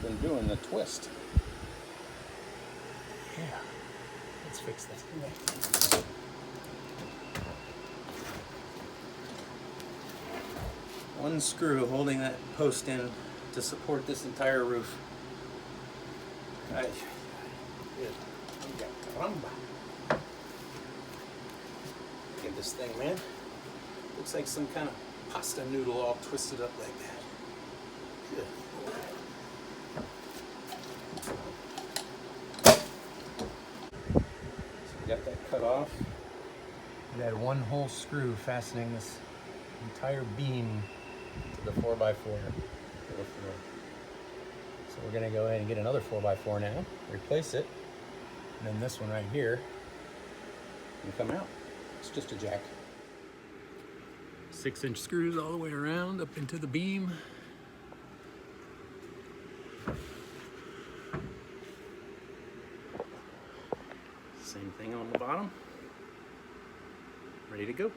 been doing the twist. Yeah. Let's fix this. One screw holding that post in to support this entire roof. Ay. Look at this thing, man. Looks like some kind of pasta noodle all twisted up like that. Good. So we got that cut off. We had one whole screw fastening this entire beam to the 4x4 to the floor. So we're gonna go ahead and get another 4x4 now, replace it, and then this one right here can come out. It's just a jack. 6-inch screws all the way around up into the beam. Same thing on the bottom. Ready to go.